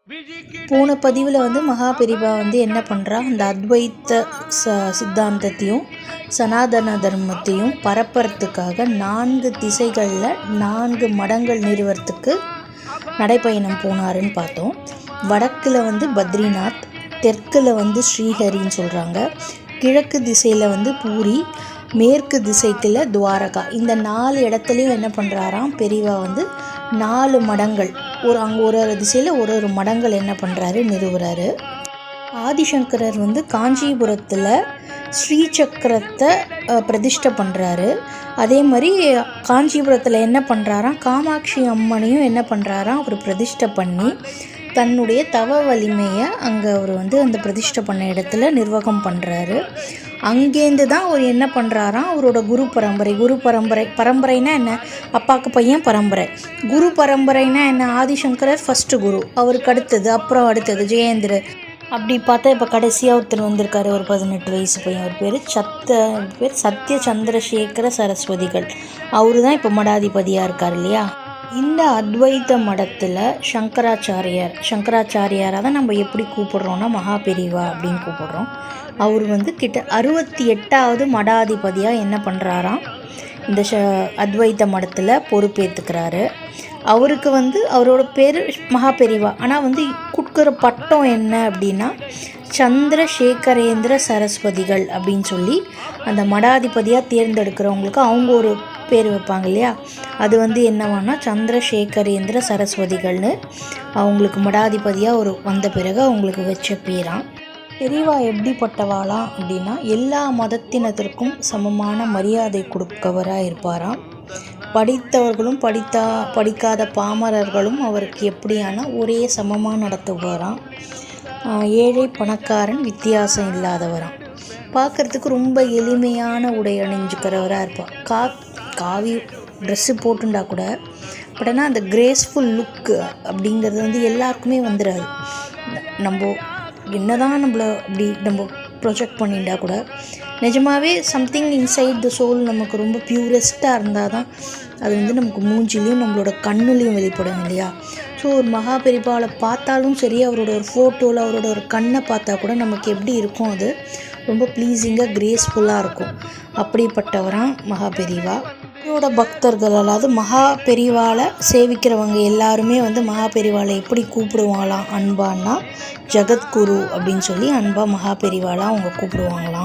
போன பதிவில் வந்து மகாபெரிவா வந்து என்ன பண்ணுறா, அந்த அத்வைத்த சித்தாந்தத்தையும் சனாதன தர்மத்தையும் பரப்புறதுக்காக 4 திசைகளில் 4 மடங்கள் நிறுவறதுக்கு நடைப்பயணம் போனாருன்னு பார்த்தோம். வடக்கில் வந்து பத்ரிநாத், தெற்கில் வந்து ஸ்ரீஹரின்னு சொல்கிறாங்க, கிழக்கு திசையில் வந்து பூரி, மேற்கு திசைக்குள்ள துவாரகா. இந்த 4 இடத்துலையும் என்ன பண்ணுறாராம் பெரியவா வந்து 4 மடங்கள், அங்கே ஒரு திசையில் ஒரு மடங்கள் என்ன பண்ணுறாரு, நிறுவுறாரு. ஆதிசங்கரர் வந்து காஞ்சிபுரத்தில் ஸ்ரீசக்கரத்தை பிரதிஷ்டை பண்ணுறாரு. அதே மாதிரி காஞ்சிபுரத்தில் என்ன பண்ணுறாராம், காமாட்சி அம்மனையும் என்ன பண்ணுறாராம் அவர் பிரதிஷ்டை பண்ணி தன்னுடைய தவ வலிமையை அங்கே அவர் வந்து அந்த பிரதிஷ்டை பண்ண இடத்துல நிர்வாகம் பண்ணுறாரு. அங்கேருந்து தான் அவர் என்ன பண்ணுறாராம், அவரோட குரு பரம்பரைனா என்ன, அப்பாவுக்கு பையன் பரம்பரை. குரு பரம்பரைனா என்ன, ஆதிசங்கரர் ஃபஸ்ட்டு குரு, அவருக்கு அடுத்தது, அப்புறம் அடுத்தது ஜெயேந்திரர். அப்படி பார்த்தா இப்போ கடைசியாக ஒருத்தர் வந்திருக்காரு, ஒரு 18 வயசு பையன். அவர் பேர் சத்ய சந்திரசேகர சரஸ்வதிகள். அவரு தான் இப்போ மடாதிபதியாக இருக்கார் இல்லையா. இந்த அத்வைத மடத்தில் சங்கராச்சாரியாராக தான் நம்ம எப்படி கூப்பிடுறோன்னா மகாபெரிவா அப்படின்னு கூப்பிடுறோம். அவர் வந்து 68வது மடாதிபதியாக என்ன பண்ணுறாராம், இந்த அத்வைத மடத்தில் பொறுப்பேற்றுக்கிறாரு. அவருக்கு வந்து அவரோட பேர் மகாபெரிவா, ஆனால் வந்து கொடுக்குற பட்டம் என்ன அப்படின்னா சந்திரசேகரேந்திர சரஸ்வதிகள் அப்படின்னு சொல்லி அந்த மடாதிபதியாக தேர்ந்தெடுக்கிறவங்களுக்கு அவங்க ஒரு பேர் வைப்பாங்க இல்லையா. அது வந்து என்னவானா சந்திரசேகரேந்திர சரஸ்வதிகள்னு அவங்களுக்கு மடாதிபதியாக ஒரு வந்த பிறகு அவங்களுக்கு வச்ச பேராம். பெரியவா எப்படிப்பட்டவாளாம் அப்படின்னா எல்லா மதத்தினத்திற்கும் சமமான மரியாதை கொடுக்கவராக இருப்பாராம். படித்தவர்களும் படிக்காத பாமரர்களும் அவருக்கு எப்படியான ஒரே சமமாக நடத்துவாராம். ஏழை பணக்காரன் வித்தியாசம் இல்லாதவராம். பார்க்குறதுக்கு ரொம்ப எளிமையான உடை அணிஞ்சுக்கிறவராக இருப்பார். காவி ட்ரெஸ்ஸு போட்டுண்டா கூட, பட் ஆனால் அந்த கிரேஸ்ஃபுல் லுக்கு அப்படிங்கிறது வந்து எல்லாருக்குமே வந்துடாது. நம்ம என்னதான் நம்மளை அப்படி நம்ம ப்ரொஜெக்ட் பண்ணிட்டா கூட நிஜமாகவே சம்திங் இன்சைட் த சோல் நமக்கு ரொம்ப பியூரஸ்ட்டாக இருந்தால் தான் அது வந்து நமக்கு மூஞ்சிலையும் நம்மளோட கண்ணுலேயும் வெளிப்படும் இல்லையா. ஸோ ஒரு மகாபெரிவாவை பார்த்தாலும் சரி, அவரோட ஒரு ஃபோட்டோவில் அவரோட ஒரு கண்ணை பார்த்தா கூட நமக்கு எப்படி இருக்கும், அது ரொம்ப ப்ளீஸிங்காக கிரேஸ்ஃபுல்லாக இருக்கும். அப்படிப்பட்டவராம் மகாபெரிவா. அவரோட பக்தர்கள், அதாவது மகாபெரிவாளை சேவிக்கிறவங்க எல்லாருமே வந்து மகாபெரிவாளை எப்படி கூப்பிடுவாங்களாம் அன்பான்னா ஜகத்குரு அப்படின்னு சொல்லி அன்பா மகாபெரிவாளை அவங்க கூப்பிடுவாங்களாம்.